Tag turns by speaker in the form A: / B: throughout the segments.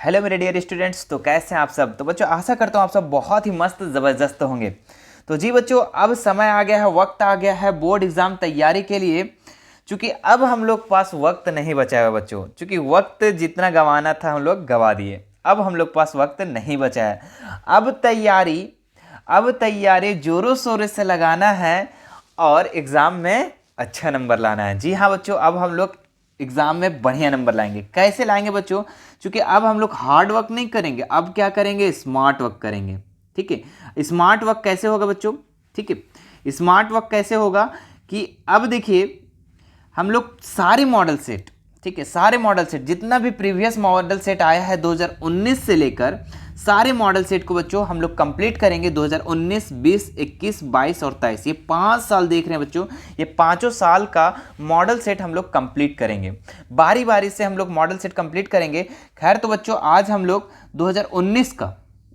A: Hello मेरे dear students, तो कैसे हैं आप सब। तो बच्चों आशा करता हूँ आप सब बहुत ही मस्त ज़बरदस्त होंगे। तो जी बच्चों, अब समय आ गया है, वक्त आ गया है बोर्ड एग्ज़ाम तैयारी के लिए। चूँकि अब हम लोग पास वक्त नहीं बचा है बच्चों, चूँकि वक्त जितना गंवाना था हम लोग गंवा दिए। अब हम लोग पास वक्त नहीं बचा है। अब तैयारी जोरों शोरों से लगाना है और एग्ज़ाम में अच्छा नंबर लाना है। जी हाँ बच्चों, अब हम लोग एग्जाम में बढ़िया नंबर लाएंगे। कैसे लाएंगे बच्चों? क्योंकि अब हम लोग हार्ड वर्क नहीं करेंगे, अब क्या करेंगे, स्मार्ट वर्क करेंगे। ठीक है, स्मार्ट वर्क कैसे होगा बच्चों? ठीक है, स्मार्ट वर्क कैसे होगा कि अब देखिए हम लोग सारे मॉडल सेट, ठीक है, सारे मॉडल सेट जितना भी प्रीवियस मॉडल सेट आया है 2019 से लेकर सारे मॉडल सेट को बच्चों हम लोग कंप्लीट करेंगे। 2019, 20, 21, 22 और 23, ये 5 साल देख रहे हैं बच्चों। ये पांचों साल का मॉडल सेट हम लोग कंप्लीट करेंगे। बारी बारी से हम लोग मॉडल सेट कंप्लीट करेंगे। खैर तो बच्चों आज हम लोग 2019 का,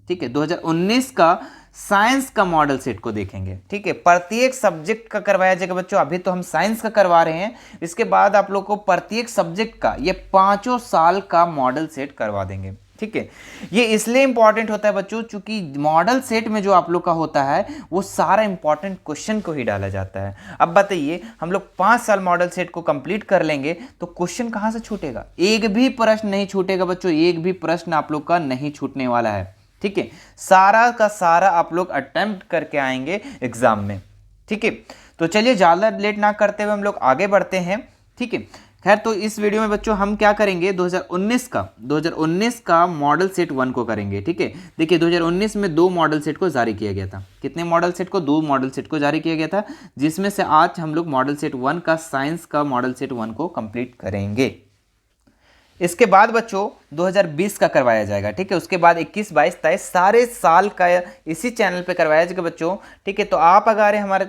A: ठीक है, 2019 का साइंस का मॉडल सेट को देखेंगे। ठीक है, प्रत्येक सब्जेक्ट का करवाया जाएगा बच्चों। अभी तो हम साइंस का करवा रहे हैं, इसके बाद आप लोग को प्रत्येक सब्जेक्ट का ये पांचों साल का मॉडल सेट करवा देंगे। ठीक है, ये इसलिए इंपॉर्टेंट होता है बच्चों क्योंकि मॉडल सेट में जो आप लोग का होता है वो सारा इंपॉर्टेंट क्वेश्चन को ही डाला जाता है। अब बताइए, हम लोग 5 साल मॉडल सेट को कंप्लीट कर लेंगे तो क्वेश्चन कहां से छूटेगा? एक भी प्रश्न नहीं छूटेगा बच्चों, एक भी प्रश्न आप लोग का नहीं छूटने वाला है। ठीक है, सारा का सारा आप लोग अटेम्प्ट करके आएंगे एग्जाम में। ठीक है, तो चलिए ज़्यादा लेट ना करते हुए हम लोग आगे बढ़ते हैं। ठीक है, खैर तो इस वीडियो में बच्चों हम क्या करेंगे, 2019 का मॉडल सेट 1 को करेंगे। ठीक है, देखिए 2019 में 2 मॉडल सेट को जारी किया गया था। कितने मॉडल सेट को? 2 मॉडल सेट को जारी किया गया था, जिसमें से आज हम लोग मॉडल सेट 1 का, साइंस का मॉडल सेट 1 को कंप्लीट करेंगे। इसके बाद बच्चों 2020 का करवाया जाएगा। ठीक है, उसके बाद 21, 22, 23 सारे साल का इसी चैनल पे करवाया जाएगा बच्चों। ठीक है, तो आप अगर हमारे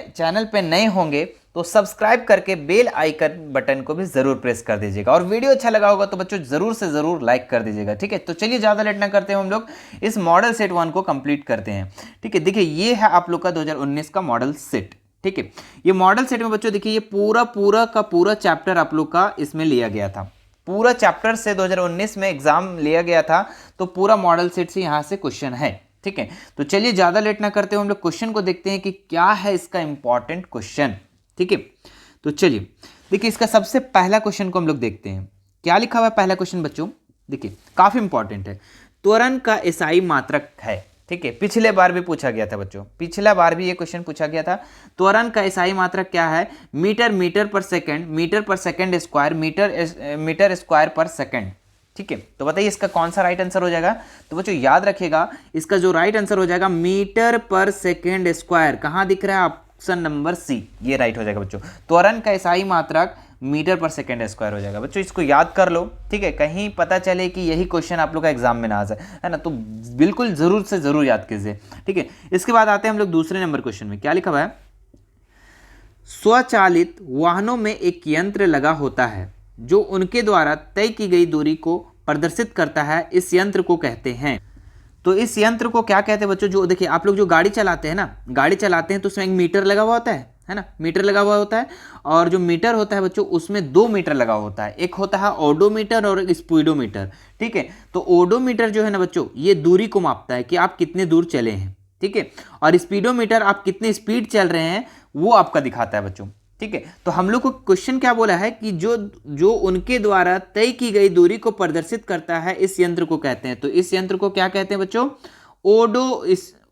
A: चैनल पे नए होंगे तो सब्सक्राइब करके बेल आइकन बटन को भी जरूर प्रेस कर दीजिएगा, और वीडियो अच्छा लगा होगा तो बच्चों जरूर से जरूर लाइक कर दीजिएगा। ठीक है, तो चलिए ज़्यादा लेट ना करते हैं, हम लोग इस मॉडल सेट 1 को कंप्लीट करते हैं। ठीक है, देखिए ये है आप लोग का 2019 का मॉडल सेट। ठीक है, ये मॉडल सेट में बच्चों देखिए ये पूरा का पूरा चैप्टर आप लोग का इसमें लिया गया था। पूरा चैप्टर से 2019 में एग्जाम लिया गया था, तो पूरा मॉडल सेट से यहां से क्वेश्चन है। ठीक है, तो चलिए ज्यादा लेट ना करते हुए हम लोग क्वेश्चन को देखते हैं कि क्या है इसका इंपॉर्टेंट क्वेश्चन। ठीक है, तो चलिए देखिए इसका सबसे पहला क्वेश्चन को हम लोग देखते हैं। क्या लिखा हुआ है पहला क्वेश्चन बच्चों? देखिए काफी इंपॉर्टेंट है। त्वरण का एसआई मात्रक है। ठीक है, पिछले बार भी पूछा गया था बच्चों, पिछला बार भी ये क्वेश्चन पूछा गया था। त्वरण का एसआई मात्रक क्या है? मीटर पर सेकंड स्क्वायर, मीटर स्क्वायर पर सेकंड। ठीक है, तो बताइए इसका कौन सा राइट आंसर हो जाएगा? तो बच्चों याद रखिएगा, इसका जो राइट आंसर हो जाएगा मीटर पर सेकंड स्क्वायर। कहां दिख रहा है? ऑप्शन नंबर सी, ये राइट हो जाएगा बच्चों। त्वरण का एसआई मात्रक मीटर पर सेकंड स्क्वायर हो जाएगा बच्चों, इसको याद कर लो। ठीक है, कहीं पता चले कि यही क्वेश्चन आप लोग का एग्जाम में ना आ जाए, है ना, तो बिल्कुल जरूर से जरूर याद कीजिए। ठीक है, इसके बाद आते हैं हम लोग दूसरे नंबर क्वेश्चन में। क्या लिखा हुआ है? स्वचालित वाहनों में एक यंत्र लगा होता है जो उनके द्वारा तय की गई दूरी को प्रदर्शित करता है, इस यंत्र को कहते हैं। तो इस यंत्र को क्या कहते हैं बच्चों? जो देखिए आप लोग जो गाड़ी चलाते हैं ना, गाड़ी चलाते हैं तो उसमें एक मीटर लगा हुआ होता है ना, मीटर लगा हुआ होता है। और जो मीटर होता है बच्चों उसमें 2 मीटर लगा होता है, एक होता है ओडोमीटर और एक स्पीडोमीटर। ठीक है, तो ओडोमीटर जो है ना बच्चों ये दूरी को मापता है कि आप कितने दूर चले हैं। ठीक है, और स्पीडोमीटर आप कितने स्पीड चल रहे हैं वो आपका दिखाता है बच्चों। ठीक है, तो हम लोग को क्वेश्चन क्या बोला है कि जो उनके द्वारा तय की गई दूरी को प्रदर्शित करता है, इस यंत्र को कहते हैं। तो इस यंत्र को क्या कहते हैं बच्चों?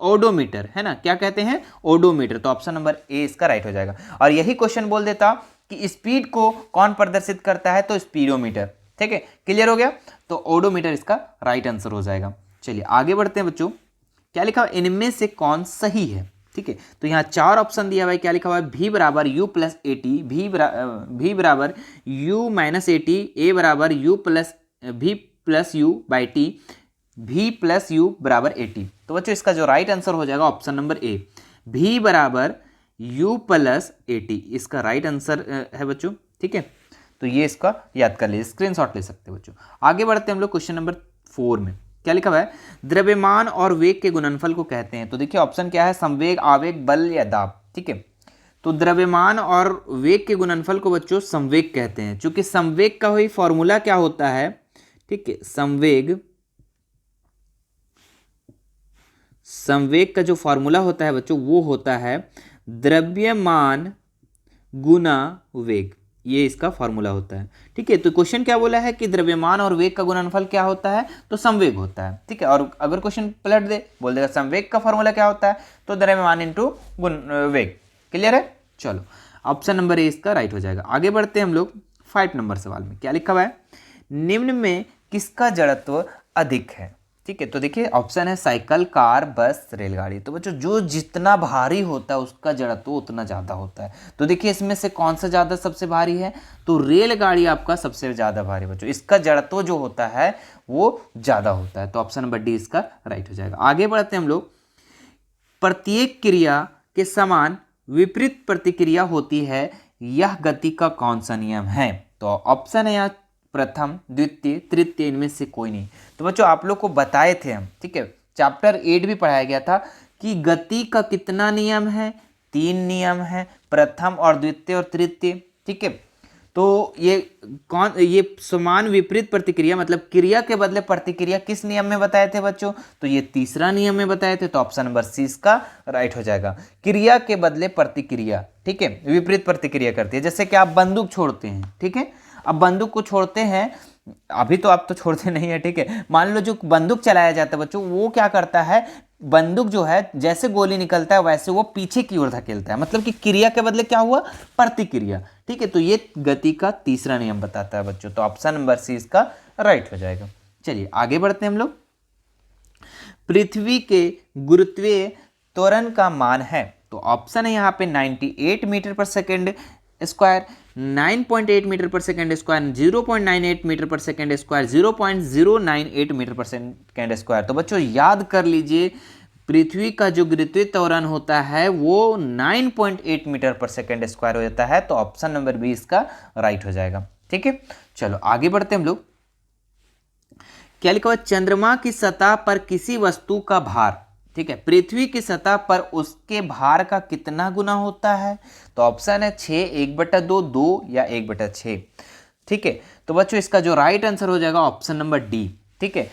A: ओडोमीटर, है ना, क्या कहते हैं? ओडोमीटर। तो ऑप्शन नंबर ए इसका राइट हो जाएगा। और यही क्वेश्चन बोल देता कि स्पीड को कौन प्रदर्शित करता है, तो स्पीडोमीटर। ठीक है, क्लियर हो गया? तो ओडोमीटर इसका राइट आंसर हो जाएगा। चलिए आगे बढ़ते हैं बच्चों। क्या लिखा हुआ? इनमें से कौन सही है? ठीक है, तो यहाँ 4 ऑप्शन दिया हुआ है। क्या लिखा हुआ है? v बराबर u plus A T, v बराबर u minus A T, a बराबर v plus you by T, v plus you बराबर ए टी। तो बच्चों इसका जो राइट आंसर हो जाएगा ऑप्शन नंबर ए, v बराबर u प्लस ए टी, इसका राइट आंसर है बच्चों। ठीक है, तो ये इसका याद कर लीजिए, स्क्रीनशॉट ले सकते हैं बच्चों। आगे बढ़ते हैं हम लोग क्वेश्चन नंबर 4 में। क्या लिखा हुआ है? द्रव्यमान और वेग के गुणनफल को कहते हैं। तो देखिए ऑप्शन क्या है? संवेग, आवेग, बल या दाब। ठीक है, तो द्रव्यमान और वेग के गुणनफल को बच्चों संवेग कहते हैं। चूंकि संवेग का ही फॉर्मूला क्या होता है? ठीक है, संवेग संवेग का जो फॉर्मूला होता है बच्चों वो होता है द्रव्यमान गुना वेग, ये इसका फॉर्मूला होता है। ठीक है, तो क्वेश्चन क्या बोला है कि द्रव्यमान और वेग का गुणनफल क्या होता है, तो संवेग होता है। ठीक है, और अगर क्वेश्चन पलट दे, बोल देगा संवेग का फॉर्मूला क्या होता है, तो द्रव्यमान इंटू वेग। क्लियर है? चलो, ऑप्शन नंबर ए इसका राइट हो जाएगा। आगे बढ़ते हैं हम लोग 5 नंबर सवाल में। क्या लिखा हुआ है, निम्न में किसका जड़त्व अधिक है। ठीक है, तो देखिए ऑप्शन है साइकिल, कार, बस, रेलगाड़ी। तो बच्चों जो जितना भारी होता है उसका जड़त्व उतना ज़्यादा होता है। तो देखिए इसमें से कौन सा ज़्यादा सबसे भारी है, तो रेलगाड़ी आपका सबसे ज़्यादा भारी बच्चों, इसका जड़त्व जो होता है वो ज़्यादा होता है। तो ऑप्शन नंबर डी इसका राइट हो जाएगा। आगे बढ़ते हैं हम लोग, प्रत्येक क्रिया के समान विपरीत प्रतिक्रिया होती है, यह गति का कौन सा नियम है। तो ऑप्शन है यहाँ प्रथम, द्वितीय, तृतीय, इनमें से कोई नहीं। तो बच्चों आप लोग को बताए थे हम, ठीक है, चैप्टर 8 भी पढ़ाया गया था कि गति का कितना नियम है, 3 नियम है, प्रथम और द्वितीय और तृतीय। ठीक है, तो ये समान विपरीत प्रतिक्रिया मतलब क्रिया के बदले प्रतिक्रिया किस नियम में बताए थे बच्चों, तो ये तीसरा नियम में बताए थे। तो ऑप्शन नंबर सी इसका राइट हो जाएगा, क्रिया के बदले प्रतिक्रिया। ठीक है, विपरीत प्रतिक्रिया करती है। जैसे कि आप बंदूक छोड़ते हैं, ठीक है, अब बंदूक को छोड़ते हैं, अभी तो आप तो छोड़ते नहीं है, ठीक है, मान लो जो बंदूक चलाया जाता है बच्चों, वो क्या करता है, बंदूक जो है जैसे गोली निकलता है वैसे वो पीछे की ओर धकेलता है, मतलब कि क्रिया के बदले क्या हुआ, प्रतिक्रिया। ठीक है, तो ये गति का तीसरा नियम बताता है बच्चों। तो ऑप्शन नंबर सी इसका राइट हो जाएगा। चलिए आगे बढ़ते हैं हम लोग, पृथ्वी के गुरुत्वीय त्वरण का मान है। तो ऑप्शन है यहाँ पे 98 मीटर पर सेकेंड स्क्वायर, 9.8 मीटर पर सेकेंड स्क्वायर, 0.98 मीटर पर सेकेंड स्क्वायर, 0.098 मीटर पर सेकेंड स्क्वायर। तो बच्चों याद कर लीजिए, पृथ्वी का जो गुरुत्वीय त्वरण होता है वो 9.8 मीटर पर सेकेंड स्क्वायर हो जाता है। तो ऑप्शन नंबर बी इसका राइट हो जाएगा। ठीक है, चलो आगे बढ़ते हैं हम लोग। क्या लिखा हुआ, चंद्रमा की सतह पर किसी वस्तु का भार, ठीक है, पृथ्वी की सतह पर उसके भार का कितना गुना होता है। तो ऑप्शन है 6, 1/2, 2 या 1/6। ठीक है, तो बच्चों इसका जो राइट आंसर हो जाएगा ऑप्शन नंबर डी। ठीक है,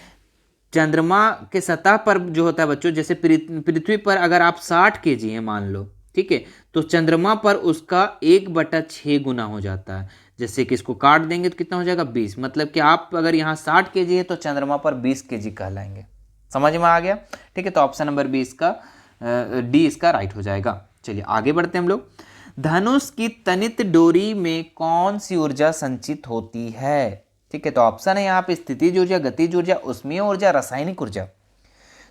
A: चंद्रमा के सतह पर जो होता है बच्चों, जैसे पृथ्वी पर अगर आप 60 kg है मान लो, ठीक है, तो चंद्रमा पर उसका 1/6 गुना हो जाता है। जैसे कि इसको काट देंगे तो कितना हो जाएगा, 20, मतलब कि आप अगर यहाँ 60 kg है तो चंद्रमा पर 20 kg कहलाएंगे। समझ में आ गया? ठीक है, तो ऑप्शन नंबर बी इसका डी इसका राइट हो जाएगा। चलिए आगे बढ़ते हैं हम लोग, धनुष की तनित डोरी में कौन सी ऊर्जा संचित होती है। ठीक है, तो ऑप्शन है यहाँ पे स्थितिज ऊर्जा, गतिज ऊर्जा, उष्मीय ऊर्जा, रासायनिक ऊर्जा।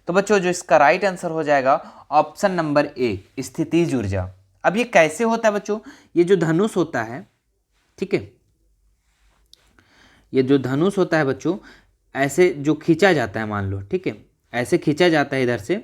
A: तो बच्चों जो इसका राइट आंसर हो जाएगा ऑप्शन नंबर ए, स्थितिज ऊर्जा। अब ये कैसे होता है बच्चों, ये जो धनुष होता है, ठीक है, ये जो धनुष होता है बच्चों, ऐसे जो खींचा जाता है मान लो, ठीक है, ऐसे खींचा जाता है इधर से,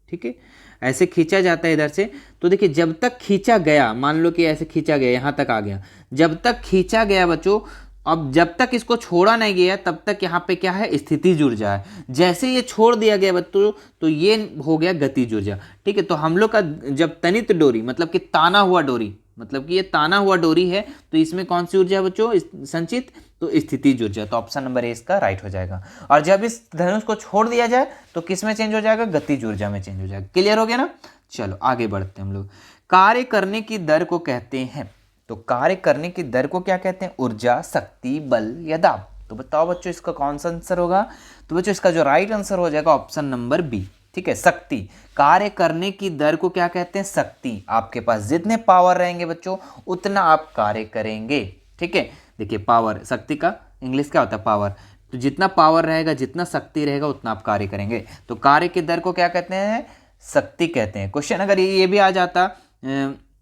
A: ठीक है, ऐसे खींचा जाता है इधर से। तो देखिए जब तक खींचा गया, मान लो कि ऐसे खींचा गया, यहाँ तक आ गया, जब तक खींचा गया बच्चों, अब जब तक इसको छोड़ा नहीं गया तब तक यहाँ पे क्या है, स्थितिज ऊर्जा है। जैसे ये छोड़ दिया गया बच्चों तो ये हो गया गतिज ऊर्जा। ठीक है, तो हम लोग का जब तनित डोरी मतलब कि ताना हुआ डोरी, मतलब कि ये ताना हुआ डोरी है, तो इसमें कौन सी ऊर्जा है बच्चों, संचित, तो स्थितिज ऊर्जा। तो ऑप्शन नंबर ए इसका राइट हो जाएगा। और जब इस धनुष को छोड़ दिया जाए तो किस में चेंज हो जाएगा, गतिज ऊर्जा में चेंज हो जाएगा। क्लियर हो गया ना? चलो आगे बढ़ते हैं हम लोग, कार्य करने की दर को कहते हैं। तो कार्य करने की दर को क्या कहते हैं, ऊर्जा, शक्ति, बल या दाब। तो बताओ बच्चों इसका कौन सा आंसर होगा। तो बच्चों इसका जो राइट आंसर हो जाएगा ऑप्शन नंबर बी। ठीक है, शक्ति। कार्य करने की दर को क्या कहते हैं, शक्ति। आपके पास जितने पावर रहेंगे बच्चों उतना आप कार्य करेंगे। ठीक है, देखिए पावर, शक्ति का इंग्लिश क्या होता है, पावर। तो जितना पावर रहेगा, जितना शक्ति रहेगा उतना आप कार्य करेंगे। तो कार्य की दर को क्या कहते हैं, शक्ति कहते हैं। क्वेश्चन अगर ये भी आ जाता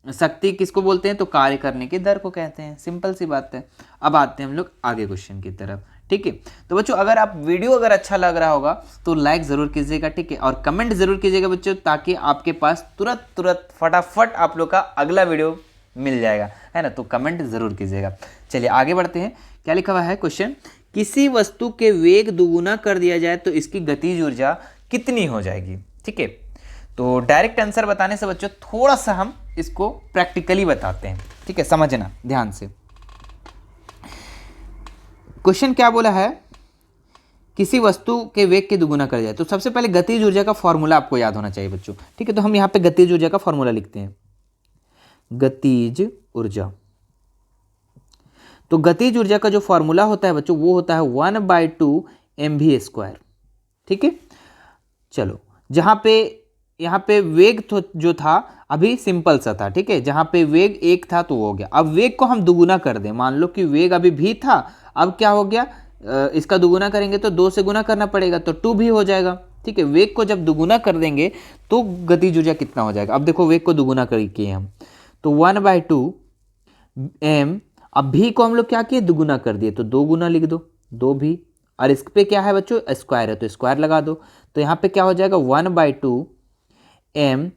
A: शक्ति किसको बोलते हैं, तो कार्य करने की दर को कहते हैं। सिंपल सी बात है। अब आते हैं हम लोग आगे क्वेश्चन की तरफ। ठीक है, तो बच्चों अगर आप वीडियो अगर अच्छा लग रहा होगा तो लाइक ज़रूर कीजिएगा, ठीक है, और कमेंट ज़रूर कीजिएगा बच्चों, ताकि आपके पास तुरंत फटाफट आप लोग का अगला वीडियो मिल जाएगा, है ना। तो कमेंट ज़रूर कीजिएगा। चलिए आगे बढ़ते हैं। क्या लिखा हुआ है क्वेश्चन, किसी वस्तु के वेग दुगुना कर दिया जाए तो इसकी गतिज ऊर्जा कितनी हो जाएगी। ठीक है, तो डायरेक्ट आंसर बताने से बच्चों थोड़ा सा हम इसको प्रैक्टिकली बताते हैं। ठीक है, समझना ध्यान से। क्वेश्चन क्या बोला है किसी वस्तु के वेग के दुगुना कर जाए। तो सबसे पहले गतिज ऊर्जा का फॉर्मूला आपको याद होना चाहिए बच्चों, ठीक है। तो हम यहाँ पे गतिज ऊर्जा का फॉर्मूला लिखते हैं, गतिज ऊर्जा। तो गतिज ऊर्जा का जो फॉर्मूला होता है बच्चों वो होता है 1/2 mv², ठीक है। चलो, जहाँ पे यहाँ पे वेग जो था अभी सिंपल सा था, ठीक है। जहाँ पे वेग 1 था तो वो हो गया। अब वेग को हम दुगुना कर दें, मान लो कि वेग अभी भी था, अब क्या हो गया, इसका दुगुना करेंगे तो 2 से गुना करना पड़ेगा तो 2 भी हो जाएगा, ठीक है। वेग को जब दुगुना कर देंगे तो गतिज ऊर्जा कितना हो जाएगा। अब देखो वेग को दुगुना किए हम, तो 1/2 m, अब भी को हम लोग क्या किए, दुगुना कर दिए, तो 2 गुना लिख दो, 2 भी, और इस पे क्या है बच्चों, स्क्वायर है तो स्क्वायर लगा दो। तो यहाँ पे क्या हो जाएगा 1/2 m,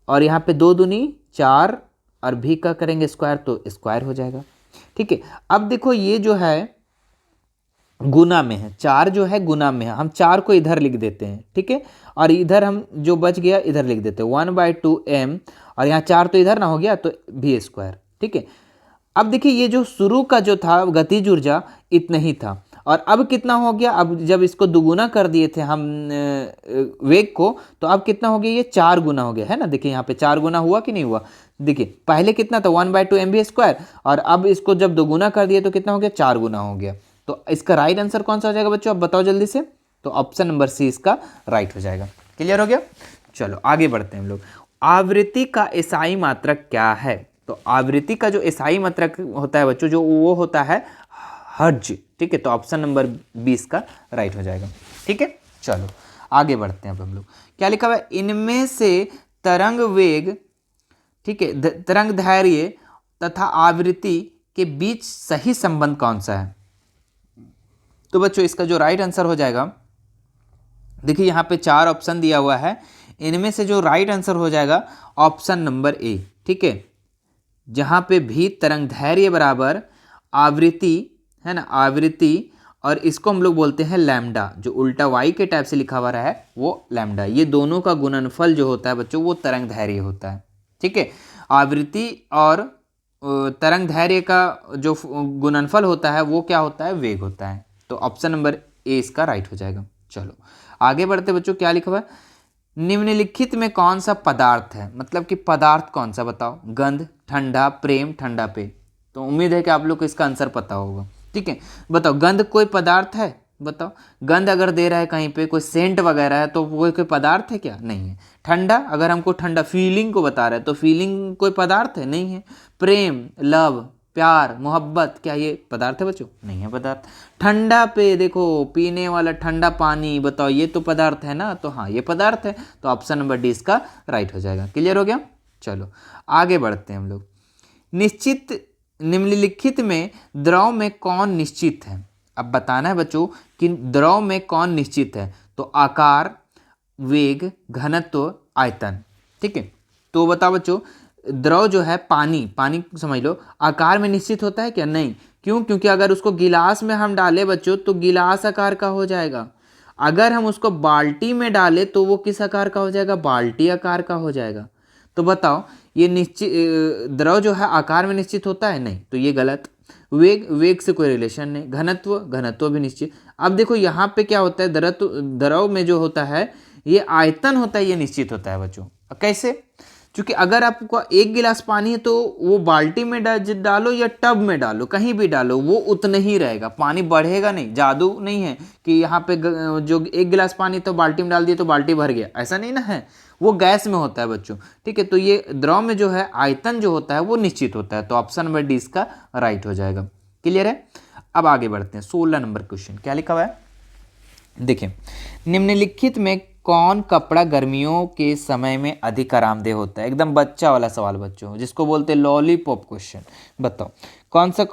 A: और यहाँ पे 2 दूनी 4, और भी का करेंगे स्क्वायर तो स्क्वायर हो जाएगा, ठीक है। अब देखो ये जो है गुना में है, 4 जो है गुना में है, हम 4 को इधर लिख देते हैं, ठीक है। और इधर हम जो बच गया इधर लिख देते हैं 1/2 m, और यहाँ 4 तो इधर ना हो गया तो v², ठीक है। अब देखिए ये जो शुरू का जो था गतिज ऊर्जा इतना ही था, और अब कितना हो गया, अब जब इसको दुगुना कर दिए थे हम वेग को, तो अब कितना हो गया, ये 4 गुना हो गया है ना। देखिए यहाँ पे 4 गुना हुआ कि नहीं हुआ, देखिए पहले कितना था 1/2 mv², और अब इसको जब दुगुना कर दिए तो कितना हो गया, 4 गुना हो गया। तो इसका राइट आंसर कौन सा हो जाएगा बच्चों, अब बताओ जल्दी से। तो ऑप्शन नंबर सी इसका राइट हो जाएगा। क्लियर हो गया। चलो आगे बढ़ते हैं हम लोग। आवृत्ति का एसआई मात्रक क्या है। तो आवृत्ति का जो एसआई मात्रक होता है बच्चों, जो वो होता है हर्ट्ज, ठीक है। तो ऑप्शन नंबर 20 का राइट हो जाएगा, ठीक है। चलो आगे बढ़ते हैं अब हम लोग। क्या लिखा हुआ है, इनमें से तरंग वेग, ठीक है, तरंग दैर्घ्य तथा आवृत्ति के बीच सही संबंध कौन सा है। तो बच्चों इसका जो राइट आंसर हो जाएगा, देखिए यहाँ पे 4 ऑप्शन दिया हुआ है, इनमें से जो राइट आंसर हो जाएगा ऑप्शन नंबर ए, ठीक है। जहाँ पे भी तरंग दैर्घ्य बराबर आवृत्ति है ना, आवृत्ति, और इसको हम लोग बोलते हैं लैम्डा, जो उल्टा वाई के टाइप से लिखा हुआ रहा है वो लैम्डा, ये दोनों का गुणनफल जो होता है बच्चों वो तरंग दैर्घ्य होता है, ठीक है। आवृत्ति और तरंग दैर्घ्य का जो गुणनफल होता है वो क्या होता है, वेग होता है। तो ऑप्शन नंबर ए इसका राइट हो जाएगा। चलो आगे बढ़ते बच्चों। क्या लिखा हुआ है, निम्नलिखित में कौन सा पदार्थ है, मतलब कि पदार्थ कौन सा बताओ, गंध, ठंडा, प्रेम, ठंडा पे। तो उम्मीद है कि आप लोग को इसका आंसर पता होगा, ठीक है। बताओ गंध कोई पदार्थ है, बताओ गंध अगर दे रहा है कहीं पे कोई सेंट वगैरह है तो वो कोई पदार्थ है क्या, नहीं है। ठंडा अगर हमको ठंडा फीलिंग को बता रहा है तो फीलिंग कोई पदार्थ है, नहीं है। प्रेम, लव, प्यार, मोहब्बत, क्या ये पदार्थ है बच्चों, नहीं है पदार्थ। ठंडा पे देखो पीने वाला ठंडा पानी, बताओ ये तो पदार्थ है ना, तो हाँ ये पदार्थ है। तो ऑप्शन नंबर डी इसका राइट हो जाएगा। क्लियर हो गया। चलो आगे बढ़ते हैं हम लोग। निश्चित, निम्नलिखित में द्रव में कौन निश्चित है। अब बताना है बच्चों कि द्रव में कौन निश्चित है। तो आकार, वेग, घनत्व, आयतन, ठीक है। तो बताओ बच्चों द्रव जो है पानी, पानी समझ लो, आकार में निश्चित होता है क्या, नहीं। क्यों, क्योंकि अगर उसको गिलास में हम डालें बच्चों तो गिलास आकार का हो जाएगा। अगर हम उसको बाल्टी में डालें तो वो किस आकार का हो जाएगा, बाल्टी आकार का हो जाएगा। तो बताओ ये निश्चित द्रव जो है आकार में निश्चित होता है, नहीं, तो ये गलत। वेग, वेग से कोई रिलेशन नहीं। घनत्व, घनत्व भी निश्चित। अब देखो यहाँ पे क्या होता है, द्रव में जो होता है ये आयतन होता है, ये निश्चित होता है बच्चों। कैसे, क्योंकि अगर आपको 1 गिलास पानी है तो वो बाल्टी में डालो या टब में डालो, कहीं भी डालो वो उतना ही रहेगा, पानी बढ़ेगा नहीं। जादू नहीं है कि यहाँ पे जो 1 गिलास पानी तो बाल्टी में डाल दिए तो बाल्टी भर गया, ऐसा नहीं ना है, वो गैस में होता है बच्चों, ठीक है। तो ये द्रव में जो है आयतन जो होता है वो निश्चित होता है। तो ऑप्शन नंबर डी इसका राइट हो जाएगा। क्लियर है। अब आगे बढ़ते हैं। 16 नंबर क्वेश्चन क्या लिखा हुआ है, देखिए, निम्नलिखित में कौन कपड़ा गर्मियों के समय में अधिक आरामदेह होता है। एकदम बच्चा वाला सवाल बच्चों, जिसको बोलते हैं लॉलीपॉप क्वेश्चन। बताओ कौन सा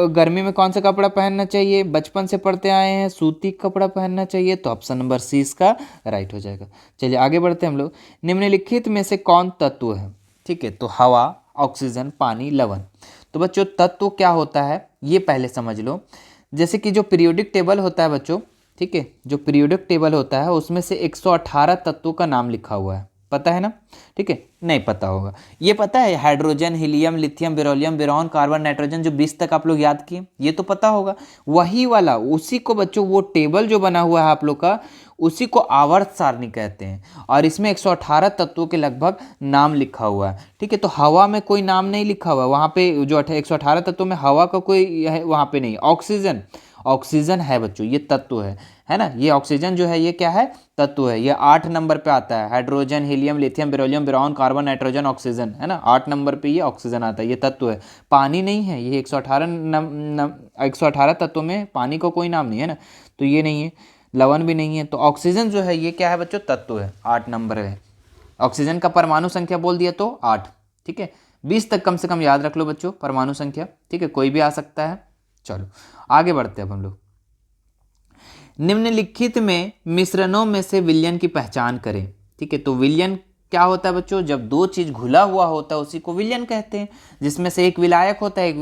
A: गर्मी में कौन सा कपड़ा पहनना चाहिए, बचपन से पढ़ते आए हैं सूती कपड़ा पहनना चाहिए। तो ऑप्शन नंबर सी इसका राइट हो जाएगा। चलिए आगे बढ़ते हैं हम लोग। निम्नलिखित में से कौन तत्व है, ठीक है। तो हवा, ऑक्सीजन, पानी, लवण। तो बच्चों तत्व क्या होता है ये पहले समझ लो। जैसे कि जो पीरियोडिक टेबल होता है बच्चों, ठीक है, जो पीरियोडिक टेबल होता है उसमें से 118 तत्वों का नाम लिखा हुआ है, पता है ना, ठीक है, नहीं पता होगा। ये पता है hydrogen, helium, lithium, beryllium, boron, carbon, nitrogen, जो 20 तक आप लोग याद किए, ये तो पता होगा। वही वाला, उसी को बच्चों, वो टेबल जो बना हुआ है आप लोग का, उसी को आवर्त सारणी कहते हैं। और इसमें 118 तत्वों के लगभग नाम लिखा हुआ है, ठीक है। तो हवा में कोई नाम नहीं लिखा हुआ वहाँ पे, जो 118 तत्वों में हवा का कोई है वहाँ पे नहीं। ऑक्सीजन, ऑक्सीजन है बच्चों, ये तत्व है ना, ये ऑक्सीजन जो है ये क्या है, तत्व है। ये 8 नंबर पे आता है, hydrogen, helium, lithium, beryllium, boron, carbon, nitrogen, oxygen, है ना, 8 नंबर पे ये ऑक्सीजन आता है, ये तत्व है। पानी नहीं है, ये 118 तत्वों में पानी का कोई नाम नहीं है ना, तो ये नहीं है। लवण भी नहीं है। तो ऑक्सीजन जो है ये क्या है बच्चों, तत्व है, 8 नंबर है। ऑक्सीजन का परमाणु संख्या बोल दिया तो 8, ठीक है। 20 तक कम से कम याद रख लो बच्चों परमाणु संख्या, ठीक है, कोई भी आ सकता है। चलो आगे बढ़ते हैं अब हम लोग। निम्नलिखित में मिश्रणों में से विलयन की पहचान करें, ठीक है। तो विलयन क्या होता है बच्चों, जब दो चीज घुला हुआ होता है उसी को विलयन कहते हैं, जिसमें से एक विलायक होता है, एक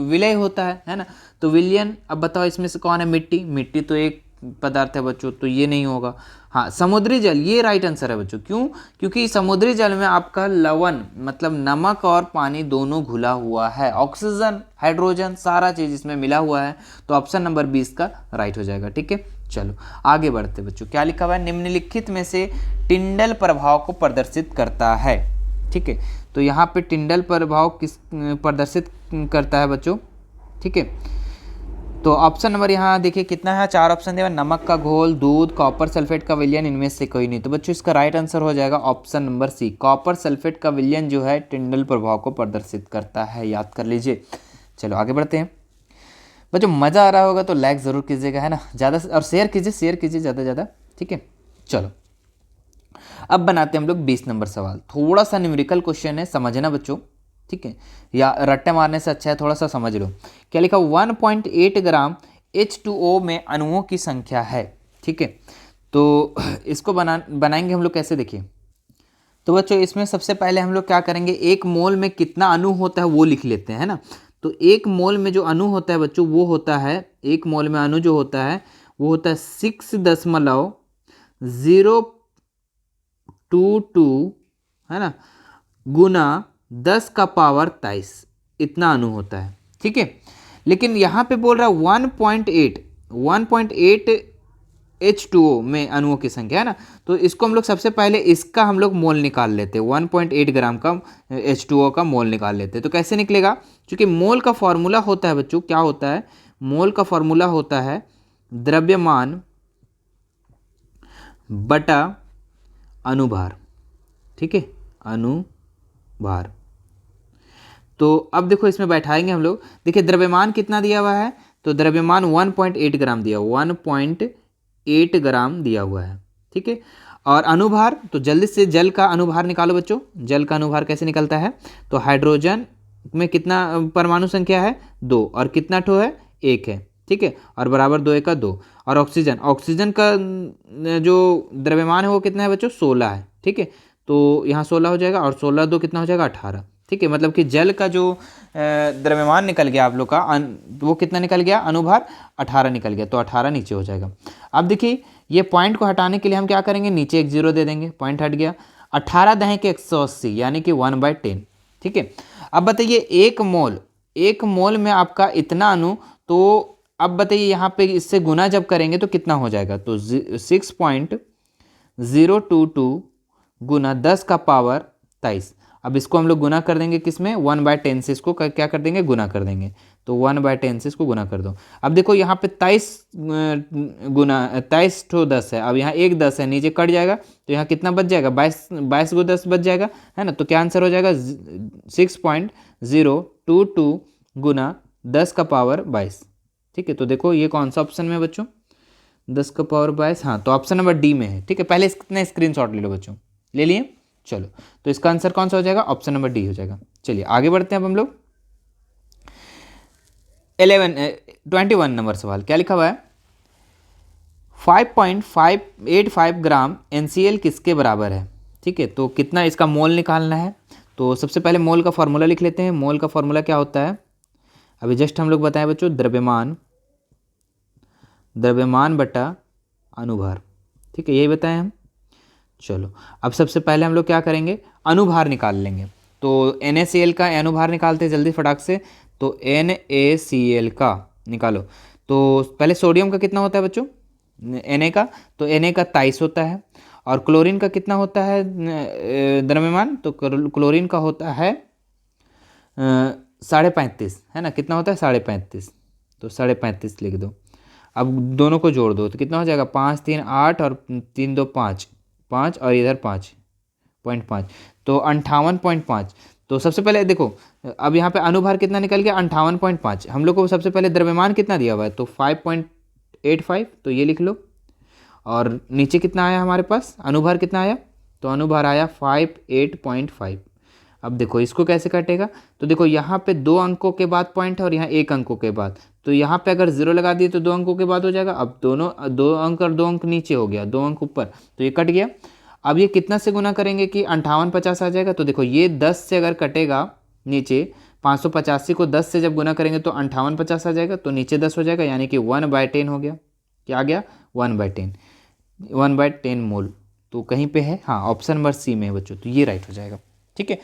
A: विलय होता है ना। तो विलयन, अब बताओ इसमें से कौन है, मिट्टी, मिट्टी तो एक पदार्थ है बच्चों, तो ये नहीं होगा। हाँ, समुद्री जल, ये राइट आंसर है बच्चों। क्यों, क्योंकि समुद्री जल में आपका लवण मतलब नमक और पानी दोनों घुला हुआ है, ऑक्सीजन, हाइड्रोजन, सारा चीज इसमें मिला हुआ है। तो ऑप्शन नंबर 20 का राइट हो जाएगा, ठीक है। चलो आगे बढ़ते बच्चों, क्या लिखा हुआ है, निम्नलिखित में से टिंडल प्रभाव को प्रदर्शित करता है, ठीक है। तो यहाँ पे टिंडल प्रभाव किस प्रदर्शित करता है बच्चों, ठीक है। तो ऑप्शन नंबर यहाँ देखिए कितना है, 4 ऑप्शन दिया, नमक का घोल, दूध, कॉपर सल्फेट का विलयन, इनमें से कोई नहीं। तो बच्चों इसका राइट आंसर हो जाएगा option number C, copper sulphate का विलयन जो है टिंडल प्रभाव को प्रदर्शित करता है, याद कर लीजिए। चलो आगे बढ़ते हैं बच्चों। मज़ा आ रहा होगा तो लाइक ज़रूर कीजिएगा, है ना, ज़्यादा, और शेयर कीजिए ज़्यादा से ज़्यादा, ठीक है। चलो अब बनाते हैं हम लोग 20 नंबर सवाल। थोड़ा सा न्यूमेरिकल क्वेश्चन है, समझना बच्चों, ठीक है, या रट्टे मारने से अच्छा है थोड़ा सा समझ लो। क्या लिखा, 1.8 ग्राम H2O में अणुओं की संख्या है, ठीक है। तो इसको बनाएंगे हम लोग कैसे, देखिए। तो बच्चों इसमें सबसे पहले हम लोग क्या करेंगे, एक मोल में कितना अणु होता है वो लिख लेते हैं, है ना। तो एक मोल में जो अणु होता है बच्चों, वो होता है, एक मोल में अणु जो होता है वो होता है 6.022, है ना, गुना 10 का पावर 23, इतना अणु होता है, ठीक है। लेकिन यहाँ पे बोल रहा है 1.8 H2O में अणुओं की संख्या, है ना। तो इसको हम लोग सबसे पहले इसका हम लोग मोल निकाल लेते हैं, 1.8 ग्राम का H2O का मोल निकाल लेते हैं। तो कैसे निकलेगा, क्योंकि मोल का फॉर्मूला होता है बच्चों, क्या होता है, मोल का फॉर्मूला होता है द्रव्यमान बटा अनुभार, ठीक है, अनुभार। तो अब देखो इसमें बैठाएंगे हम लोग, देखिए द्रव्यमान कितना दिया हुआ है, तो द्रव्यमान 1.8 ग्राम दिया, 1.8 ग्राम दिया हुआ है, ठीक है। और अनुभार, तो जल्दी से जल का अनुभार निकालो बच्चों। जल का अनुभार कैसे निकलता है, तो हाइड्रोजन में कितना परमाणु संख्या है, 2, और कितना ठो है, 1 है, ठीक है, और बराबर 2 1 2। और ऑक्सीजन, ऑक्सीजन का जो द्रव्यमान है वो कितना है बच्चों, 16 है, ठीक है। तो यहाँ 16 हो जाएगा, और 16 2 कितना हो जाएगा, 18, ठीक है। मतलब कि जल का जो द्रव्यमान निकल गया आप लोग का, वो कितना निकल गया, अनुभार 18 निकल गया, तो 18 नीचे हो जाएगा। अब देखिए ये पॉइंट को हटाने के लिए हम क्या करेंगे, नीचे एक 0 दे देंगे, पॉइंट हट गया। 18 दहें के 180 यानी कि 1/10, ठीक है। अब बताइए एक मोल में आपका इतना अणु, तो अब बताइए यहाँ पे इससे गुना जब करेंगे तो कितना हो जाएगा, तो 6.022 गुना 10 का पावर 23। अब इसको हम लोग गुना कर देंगे किसमें, 1/10 से इसको क्या कर देंगे, गुना कर देंगे। तो 1/10 से इसको गुना कर दो। अब देखो यहाँ पे 23 गुना 23 ठो 10 है, अब यहाँ एक 10 है, नीचे कट जाएगा, तो यहाँ कितना बच जाएगा, 22 को 10 बच जाएगा, है ना। तो क्या आंसर हो जाएगा, 6.022 गुना 10 का पावर 22, ठीक है। तो देखो ये कौन सा ऑप्शन में बच्चों, 10 का पावर 22, हाँ, तो ऑप्शन नंबर डी में है, ठीक है। पहले इसका स्क्रीनशॉट ले लो बच्चों, ले लिए। चलो तो इसका आंसर कौन सा हो जाएगा, ऑप्शन नंबर डी हो जाएगा। चलिए आगे बढ़ते हैं अब हम लोग 21 नंबर सवाल। क्या लिखा हुआ है, 5.585 ग्राम NaCl किसके बराबर है, ठीक है। तो कितना इसका मोल निकालना है, तो सबसे पहले मोल का फॉर्मूला लिख लेते हैं। मोल का फॉर्मूला क्या होता है, अभी जस्ट हम लोग बताएं बच्चों, द्रव्यमान बटा अनुभार, ठीक है, यही बताएं हम। चलो अब सबसे पहले हम लोग क्या करेंगे, अनुभार निकाल लेंगे। तो NaCl का अनुभार निकालते हैं जल्दी फटाक से। तो NaCl का निकालो। तो पहले सोडियम का कितना होता है बच्चों, Na का, तो Na का 23 होता है। और क्लोरीन का कितना होता है द्रव्यमान, तो क्लोरीन का होता है 35.5 है ना, कितना होता है 35.5, तो 35.5 लिख दो। अब दोनों को जोड़ दो तो कितना हो जाएगा, 5 3 8 और 3 2 5, 5 और इधर 5.5, तो 58.5। तो सबसे पहले देखो, अब यहाँ पे अनुभार कितना निकल गया 58.5। हम लोग को सबसे पहले द्रव्यमान कितना दिया हुआ है, तो 5.85, तो ये लिख लो। और नीचे कितना आया हमारे पास, अनुभार कितना आया, तो अनुभार आया 58.5। अब देखो इसको कैसे कटेगा, तो देखो यहाँ पे 2 अंकों के बाद पॉइंट है और यहाँ 1 अंकों के बाद, तो यहाँ पे अगर 0 लगा दिए तो 2 अंकों के बाद हो जाएगा। अब दोनों 2 अंक और 2 अंक नीचे हो गया, 2 अंक ऊपर, तो ये कट गया। अब ये कितना से गुना करेंगे कि 58.50 आ जाएगा। तो देखो ये 10 से अगर कटेगा नीचे, 585 को 10 से जब गुना करेंगे तो 58.50 आ जाएगा, तो नीचे 10 हो जाएगा, यानी कि 1/10 हो गया। क्या आ गया, 1/10, 1/10 मोल। तो कहीं पे है, हाँ ऑप्शन नंबर सी में है बच्चों, तो ये राइट हो जाएगा। ठीक है,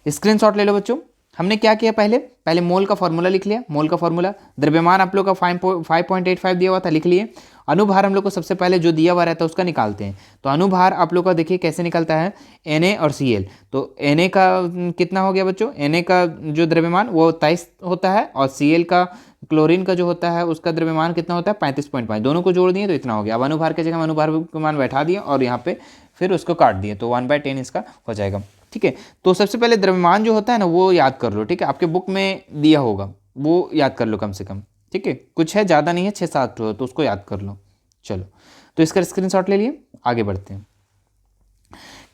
A: स्क्रीनशॉट ले लो बच्चों। हमने क्या किया, पहले मोल का फॉर्मूला लिख लिया। मोल का फॉर्मूला, द्रव्यमान आप लोग का 5.85 दिया हुआ था, लिख लिए। अनुभार हम लोग को सबसे पहले जो दिया हुआ रहता है उसका निकालते हैं। तो अनुभार आप लोग का देखिए कैसे निकलता है, Na और Cl। तो Na का कितना हो गया बच्चों, Na का जो द्रव्यमान वो 23 होता है, और Cl का, क्लोरीन का जो होता है उसका द्रव्यमान कितना होता है 35.5। दोनों को जोड़ दिए तो इतना हो गया। अब अनुभार की जगह अनुभार का मान बैठा दिए और यहाँ पे फिर उसको काट दिए, तो 1/10 इसका हो जाएगा। ठीक है, तो सबसे पहले द्रव्यमान जो होता है ना वो याद कर लो। ठीक है, आपके बुक में दिया होगा, वो याद कर लो कम से कम। ठीक है, कुछ है, ज़्यादा नहीं है, 6-7 तो उसको याद कर लो। चलो, तो इसका स्क्रीनशॉट ले लिए, आगे बढ़ते हैं।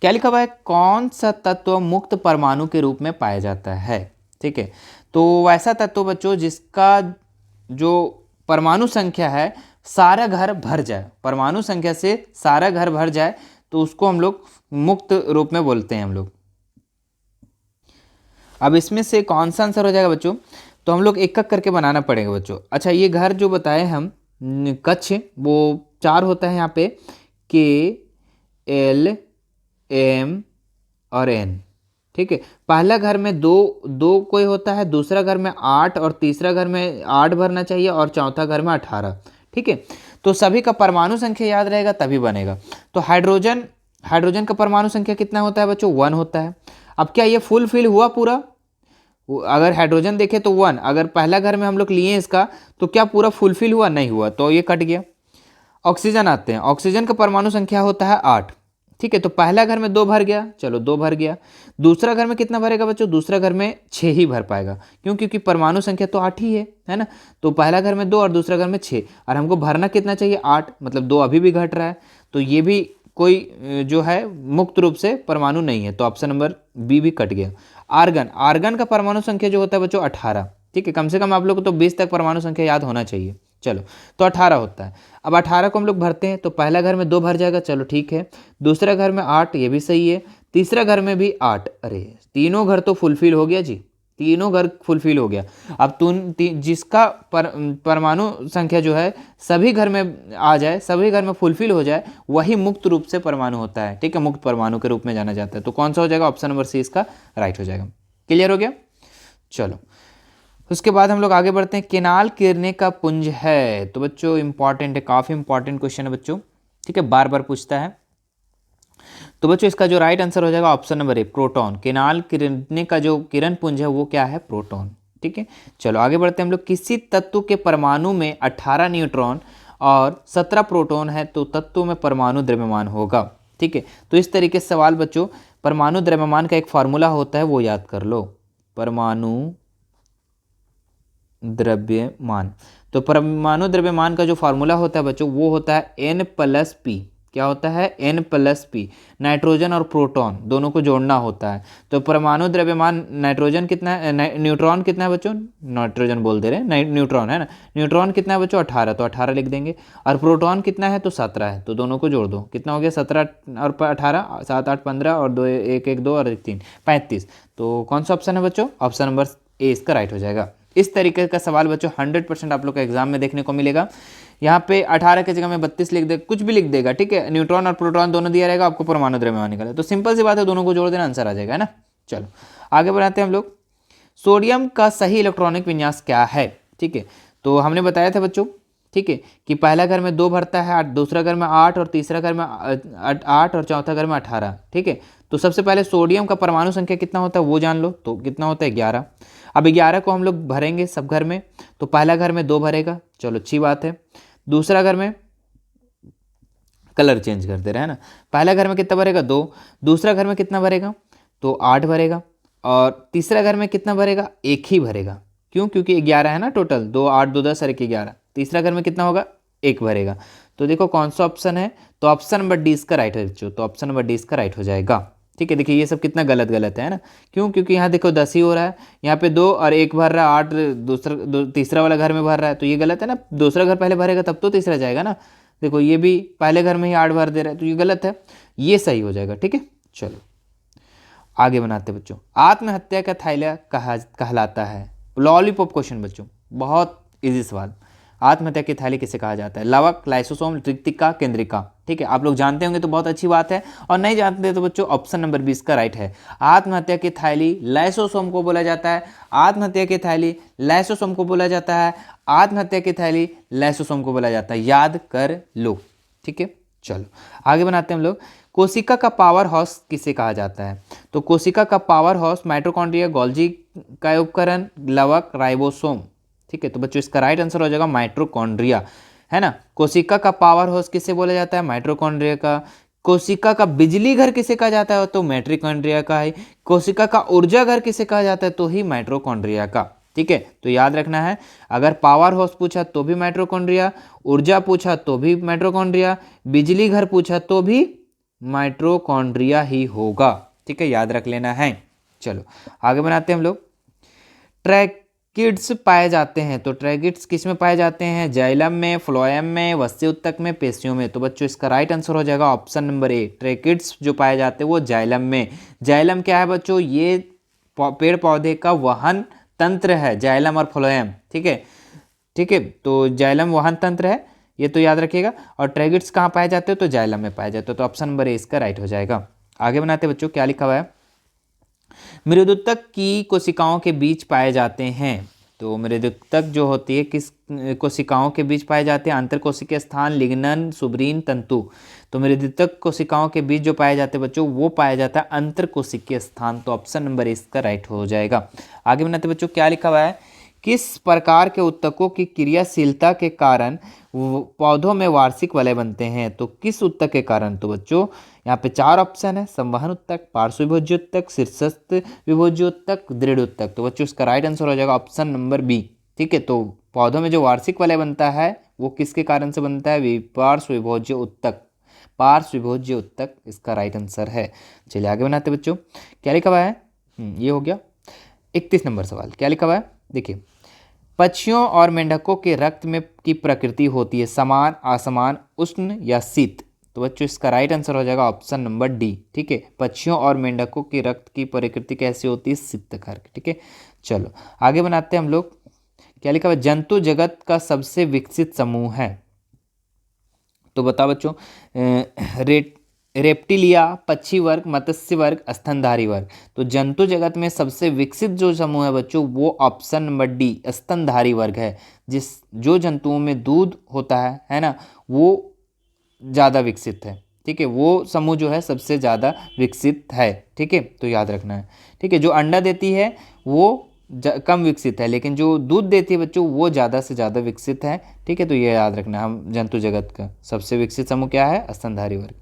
A: क्या लिखा हुआ है, कौन सा तत्व मुक्त परमाणु के रूप में पाया जाता है। ठीक है, तो वैसा तत्व बच्चों जिसका जो परमाणु संख्या है सारा घर भर जाए, परमाणु संख्या से सारा घर भर जाए, तो उसको हम लोग मुक्त रूप में बोलते हैं हम लोग। अब इसमें से कौन सा आंसर हो जाएगा बच्चों, तो हम लोग एक एक करके बनाना पड़ेगा बच्चों। अच्छा, ये घर जो बताए हम कक्ष, वो 4 होता है यहाँ पे, K, L, M और N। ठीक है, पहला घर में 2 कोई होता है, दूसरा घर में 8 और तीसरा घर में 8 भरना चाहिए और चौथा घर में 18। ठीक है, तो सभी का परमाणु संख्या याद रहेगा तभी बनेगा। तो हाइड्रोजन का परमाणु संख्या कितना होता है बच्चों, 1 होता है। अब क्या ये फुलफिल हुआ पूरा, अगर हाइड्रोजन देखे तो 1, अगर पहला घर में हम लोग लिए इसका तो क्या पूरा फुलफिल हुआ, नहीं हुआ, तो ये कट गया। ऑक्सीजन आते हैं, ऑक्सीजन का परमाणु संख्या होता है 8। ठीक है, तो पहला घर में 2 भर गया, चलो 2 भर गया। दूसरा घर में कितना भरेगा बच्चों, दूसरा घर में 6 ही भर पाएगा, क्यों, क्योंकि परमाणु संख्या तो 8 ही है ना। तो पहला घर में 2 और दूसरा घर में 6, और हमको भरना कितना चाहिए 8, मतलब 2 अभी भी घट रहा है, तो ये भी कोई जो है मुक्त रूप से परमाणु नहीं है, तो ऑप्शन नंबर बी भी कट गया। आर्गन का परमाणु संख्या जो होता है बच्चों 18। ठीक है, कम से कम आप लोग को तो 20 तक परमाणु संख्या याद होना चाहिए। चलो, तो 18 होता है। अब 18 को हम लोग भरते हैं, तो पहला घर में 2 भर जाएगा, चलो ठीक है। दूसरा घर में 8, ये भी सही है। तीसरा घर में भी 8, अरे तीनों घर तो फुलफिल हो गया जी, तीनों घर फुलफिल हो गया। अब जिसका परमाणु संख्या जो है सभी घर में आ जाए, सभी घर में फुलफिल हो जाए, वही मुक्त रूप से परमाणु होता है। ठीक है, मुक्त परमाणु के रूप में जाना जाता है। तो कौन सा हो जाएगा, ऑप्शन नंबर सी इसका राइट हो जाएगा। क्लियर हो गया। चलो, उसके बाद हम लोग आगे बढ़ते हैं। केनाल किरणें का पुंज है, तो बच्चों इंपॉर्टेंट है, काफ़ी इंपॉर्टेंट क्वेश्चन है बच्चों। ठीक है, बार बार पूछता है। तो बच्चों इसका जो राइट आंसर हो जाएगा option number A, proton. Canal किरणें का जो किरण पुंज है वो क्या है, प्रोटॉन। ठीक है, चलो आगे बढ़ते हैं हम लोग। किसी तत्व के परमाणु में 18 न्यूट्रॉन और 17 प्रोटॉन है, तो तत्व में परमाणु द्रव्यमान होगा। ठीक है, तो इस तरीके से सवाल बच्चों, परमाणु द्रव्यमान का एक फॉर्मूला होता है, वो याद कर लो, परमाणु द्रव्यमान। तो परमाणु द्रव्यमान का जो फॉर्मूला होता है बच्चों वो होता है N+P। क्या होता है, N+P। नाइट्रोजन और प्रोटॉन दोनों को जोड़ना होता है। तो परमाणु द्रव्यमान, नाइट्रोजन कितना है, न्यूट्रॉन कितना है बच्चों, नाइट्रोजन बोल दे रहे हैं, न्यूट्रॉन है ना, न्यूट्रॉन कितना है बच्चों 18, तो 18 लिख देंगे। और प्रोटॉन कितना है, तो 17 है, तो दोनों को जोड़ दो, कितना हो गया 17 और 18, 7 8 15 और 1 1 2 और 3 35। तो कौन सा ऑप्शन है बच्चों, ऑप्शन नंबर ए इसका राइट हो जाएगा। इस तरीके का सवाल बच्चों 100% आप लोग का एग्जाम में देखने को मिलेगा। यहाँ पे 18 की जगह में 32 लिख देगा, कुछ भी लिख देगा, ठीक है। न्यूट्रॉन और प्रोटॉन दोनों दिया रहेगा, आपको परमाणु द्रव्यमान निकाला, तो सिंपल सी बात है, दोनों को जोड़ देना, आंसर आ जाएगा, है ना। चलो आगे बढ़ाते हैं हम लोग। सोडियम का सही इलेक्ट्रॉनिक विन्यास क्या है, ठीक है। तो हमने बताया था बच्चों, ठीक है, कि पहला घर में 2 भरता है, 8, दूसरा घर में 8 और तीसरा घर में 8 और चौथा घर में 18, ठीक है। तो सबसे पहले सोडियम का परमाणु संख्या कितना होता है वो जान लो, तो कितना होता है 11। अब 11 को हम लोग भरेंगे सब घर में, तो पहला घर में 2 भरेगा, चलो अच्छी बात है। दूसरा घर में कलर चेंज करते रहे ना, पहला घर में कितना भरेगा 2, दूसरा घर में कितना भरेगा तो 8 भरेगा, और तीसरा घर में कितना भरेगा 1 ही भरेगा। क्यों? क्योंकि 11 है ना टोटल, 2 8 2 10 और 1 11। तीसरा घर में कितना होगा 1 भरेगा। तो देखो कौन सा ऑप्शन है, तो ऑप्शन नंबर डी इसका राइट है बच्चों, तो ऑप्शन नंबर डी इसका राइट हो जाएगा, ठीक है। देखिए ये सब कितना गलत गलत है ना, क्यों? क्योंकि यहाँ देखो 10 ही हो रहा है, यहाँ पे 2 और 1 भर रहा है, 8 तीसरा वाला घर में भर रहा है, तो ये गलत है ना। दूसरा घर पहले भरेगा तब तो तीसरा जाएगा ना। देखो ये भी पहले घर में ही 8 भर दे रहा है, तो ये गलत है, ये सही हो जाएगा, ठीक है। चलो आगे बनाते बच्चों। आत्महत्या का थैला कहलाता है, लॉलीपॉप क्वेश्चन बच्चों, बहुत इजी सवाल। आत्महत्या की थैली किसे कहा जाता है? लवक, लाइसोसोम, रिक्तिका, केंद्रिका, ठीक है। आप लोग जानते होंगे तो बहुत अच्छी बात है, और नहीं जानते तो बच्चों ऑप्शन नंबर 20 का राइट है। आत्महत्या की थैली लाइसोसोम को बोला जाता है, आत्महत्या की थैली लाइसोसोम को बोला जाता है, आत्महत्या की थैली लाइसोसोम को बोला जाता है, याद कर लो, ठीक है। चलो आगे बनाते हैं हम लोग। कोशिका का पावर हाउस किसे कहा जाता है? तो कोशिका का पावर हाउस माइटोकॉन्ड्रिया, गोल्जी का उपकरण, लवक, राइबोसोम, ठीक है। तो बच्चों इसका राइट आंसर हो जाएगा माइटोकॉन्ड्रिया, है ना। कोशिका का पावर हाउस किसे बोला जाता है? माइटोकॉन्ड्रिया का। कोशिका का बिजली घर किसे कहा जाता है? तो माइटोकॉन्ड्रिया का है। कोशिका का ऊर्जा घर किसे कहा जाता है? तो ही माइटोकॉन्ड्रिया का, ठीक है। तो याद रखना है, अगर पावर हाउस पूछा तो भी माइटोकॉन्ड्रिया, ऊर्जा पूछा तो भी माइटोकॉन्ड्रिया, बिजली घर पूछा तो भी माइटोकॉन्ड्रिया ही होगा, ठीक है, याद रख लेना है। चलो आगे बनाते हैं हम लोग। ट्रैकिड्स पाए जाते हैं, तो ट्रैकिड्स किस में पाए जाते हैं? जाइलम में, फ्लोएम में, वस्य उत्तक में, पेशियों में। तो बच्चों इसका राइट आंसर हो जाएगा ऑप्शन नंबर ए। ट्रैकिड्स जो पाए जाते हैं वो जाइलम में। जाइलम क्या है बच्चों? ये पेड़ पौधे का वहन तंत्र है, जाइलम और फ्लोएम, ठीक है, ठीक है। तो जाइलम वहन तंत्र है, ये तो याद रखिएगा। और ट्रैकिड्स कहाँ पाए जाते हो? तो जाइलम में पाए जाते हो, तो ऑप्शन नंबर ए इसका राइट हो जाएगा। आगे बनाते बच्चों, क्या लिखा हुआ है? मृदुतक की कोशिकाओं के बीच पाए जाते हैं, तो मृदुतक जो होती है किस कोशिकाओं के बीच पाए जाते हैं? अंतर कोशिकीय स्थान, लिग्नन, सुब्रीन, तंतु। तो मृदुतक कोशिकाओं के बीच जो पाए जाते हैं बच्चों वो पाया जाता है अंतर कोशिकीय स्थान, तो ऑप्शन नंबर इसका राइट हो जाएगा। आगे बनाते बच्चों, क्या लिखा हुआ है? किस प्रकार के उत्तकों की क्रियाशीलता के कारण पौधों में वार्षिक वलय बनते हैं? तो किस उत्तक के कारण? तो बच्चों यहाँ पे 4 ऑप्शन है, संवहन उत्तक, पार्श्व विभोज्य उत्तक, शीर्षस्थ विभोज्य उत्तक, दृढ़ उत्तक। तो बच्चों इसका राइट आंसर हो जाएगा ऑप्शन नंबर बी, ठीक है। तो पौधों में जो वार्षिक वलय बनता है वो किसके कारण से बनता है? पार्श्व विभोज्य उत्तक, पार्श्व विभोज्य उत्तक इसका राइट आंसर है। चलिए आगे बनाते बच्चों, क्या लिखा हुआ है? ये हो गया 31 नंबर सवाल। क्या लिखा हुआ है? देखिए, पक्षियों और मेंढकों के रक्त में की प्रकृति होती है समान, असमान, उष्ण या शीत। तो बच्चों इसका राइट आंसर हो जाएगा ऑप्शन नंबर डी, ठीक है। पक्षियों और मेंढकों के रक्त की प्रकृति कैसी होती है? शीत प्रकार की, ठीक है। चलो आगे बनाते हैं हम लोग। क्या लिखा हुआ? जंतु जगत का सबसे विकसित समूह है, तो बताओ बच्चों। रेप्टिलिया, पक्षी वर्ग, मत्स्य वर्ग, स्तनधारी वर्ग। तो जंतु जगत में सबसे विकसित जो समूह है बच्चों वो ऑप्शन नंबर डी स्तनधारी वर्ग है। जो जंतुओं में दूध होता है ना, वो ज़्यादा विकसित है, ठीक है। वो समूह जो है सबसे ज़्यादा विकसित है, ठीक है, तो याद रखना है, ठीक है। जो अंडा देती है वो कम विकसित है, लेकिन जो दूध देती है बच्चों वो ज़्यादा से ज़्यादा विकसित है, ठीक है। तो ये याद रखना है। हम जंतु जगत का सबसे विकसित समूह क्या है? स्तनधारी वर्ग।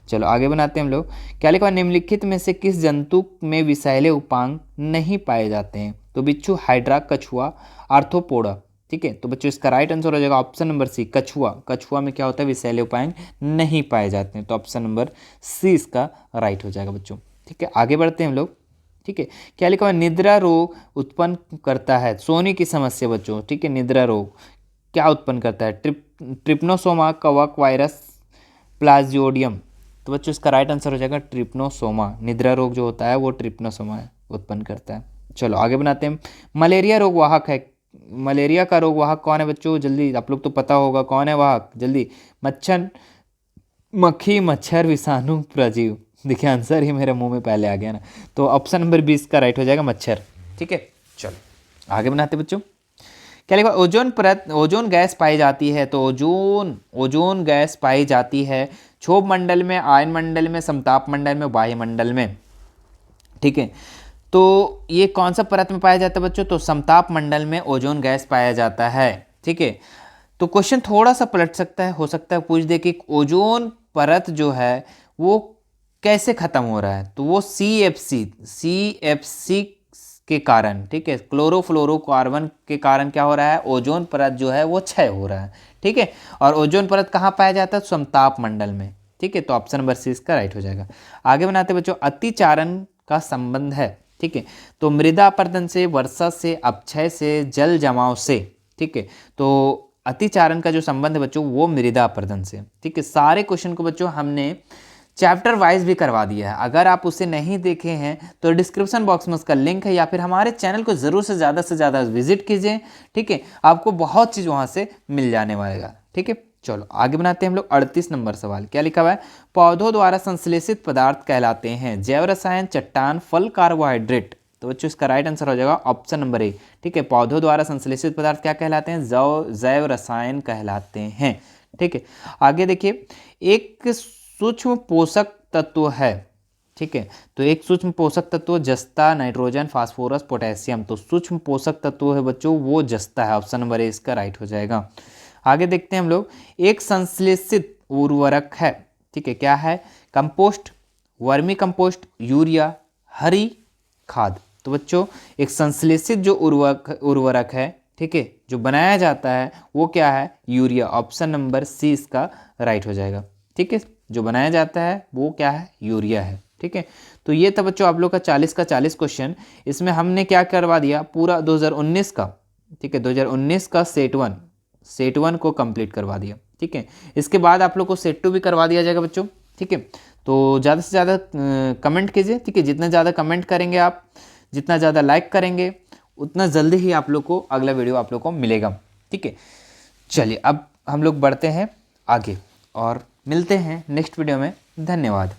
A: चलो आगे बनाते हैं हम लोग। क्या लिखा? निम्नलिखित में से किस जंतु में विषैले उपांग नहीं पाए जाते हैं? तो बिच्छू, हाइड्रा, कछुआ, आर्थ्रोपोडा, ठीक है। तो बच्चों इसका राइट आंसर हो जाएगा ऑप्शन नंबर सी, कछुआ। कछुआ में क्या होता है? विषैले उपांग नहीं पाए जाते हैं, तो ऑप्शन नंबर सी इसका राइट हो जाएगा बच्चों, ठीक है। आगे बढ़ते हैं हम लोग, ठीक है। क्या लिखा हुआ? निद्रा रोग उत्पन्न करता है सोने की समस्या बच्चों, ठीक है। निद्रा रोग क्या उत्पन्न करता है? ट्रिप्नोसोमा, कवक, वायरस, प्लाज्योडियम। तो बच्चों इसका राइट आंसर हो जाएगा ट्रिप्नोसोमा। निद्रा रोग जो होता है वो ट्रिप्नोसोमा उत्पन्न करता है। चलो आगे बनाते हैं। मलेरिया रोग वाहक है, मलेरिया का रोग वाहक कौन है बच्चों? जल्दी आप लोग तो पता होगा कौन है वाहक, जल्दी। मच्छर, मक्खी, मच्छर, विषाणु, प्रजीव। देखिए आंसर ही मेरे मुंह में पहले आ गया ना, तो ऑप्शन नंबर 20 का राइट हो जाएगा मच्छर। ठीक है, चलो आगे बनाते बच्चों। क्या लिखा? ओजोन परत, ओजोन गैस पाई जाती है, तो ओजोन गैस पाई जाती है क्षोभ मंडल में, आयन मंडल में, समताप मंडल में, वायुमंडल में। ठीक है, तो ये कौन सा परत में पाया जाता है बच्चों? तो समताप मंडल में ओजोन गैस पाया जाता है। ठीक है, तो क्वेश्चन थोड़ा सा पलट सकता है, हो सकता है पूछ दे कि ओजोन परत जो है वो कैसे खत्म हो रहा है, तो वो CFC के कारण, ठीक है, क्लोरोफ्लोरोकार्बन के कारण क्या हो रहा है? ओजोन परत जो है वो क्षय हो रहा है। ठीक है, और ओजोन परत कहाँ पाया जाता है? समताप मंडल में। ठीक है, तो ऑप्शन नंबर सी इसका राइट हो जाएगा। आगे बनाते बच्चों, अतिचारण का संबंध है। ठीक है, तो मृदा अपरदन से, वर्षा से, अपक्षय से, जल जमाव से। ठीक है, तो अतिचारण का जो संबंध है बच्चों वो मृदा अपरदन से। ठीक है, सारे क्वेश्चन को बच्चों हमने चैप्टर वाइज भी करवा दिया है, अगर आप उसे नहीं देखे हैं तो डिस्क्रिप्शन बॉक्स में उसका लिंक है, या फिर हमारे चैनल को ज़रूर से ज़्यादा विजिट कीजिए। ठीक है, आपको बहुत चीज़ वहाँ से मिल जाने वालेगा। ठीक है, चलो आगे बनाते हैं हम लोग 38 नंबर सवाल। क्या लिखा हुआ है? पौधों द्वारा संश्लेषित पदार्थ कहलाते हैं जैव रसायन, चट्टान, फल, कार्बोहाइड्रेट। तो बच्चों इसका राइट आंसर हो जाएगा ऑप्शन नंबर ए। ठीक है, पौधों द्वारा संश्लेषित पदार्थ क्या कहलाते हैं? जैव रसायन कहलाते हैं। ठीक है, आगे देखिए, एक सूक्ष्म पोषक तत्व है। ठीक है, तो एक सूक्ष्म पोषक तत्व जस्ता, नाइट्रोजन, फास्फोरस, पोटेशियम। तो सूक्ष्म पोषक तत्व है बच्चों वो जस्ता है, ऑप्शन नंबर ए इसका राइट हो जाएगा। आगे देखते हैं हम लोग, एक संश्लेषित उर्वरक है। ठीक है, क्या है? कंपोस्ट, वर्मी कंपोस्ट, यूरिया, हरी खाद। तो बच्चों एक संश्लेषित जो उर्वरक है, ठीक है, जो बनाया जाता है वो क्या है? यूरिया, ऑप्शन नंबर सी इसका राइट हो जाएगा। ठीक है, जो बनाया जाता है वो क्या है? यूरिया है। ठीक है, तो ये था बच्चों आप लोग का 40 का 40 क्वेश्चन। इसमें हमने क्या करवा दिया? पूरा 2019 का, ठीक है, 2019 का सेट वन को कंप्लीट करवा दिया। ठीक है, इसके बाद आप लोग को सेट 2 भी करवा दिया जाएगा बच्चों। ठीक है, तो ज़्यादा से ज़्यादा कमेंट कीजिए। ठीक है, जितना ज़्यादा कमेंट करेंगे आप, जितना ज़्यादा लाइक करेंगे, उतना जल्दी ही आप लोग को अगला वीडियो आप लोग को मिलेगा। ठीक है, चलिए अब हम लोग बढ़ते हैं आगे और मिलते हैं नेक्स्ट वीडियो में। धन्यवाद।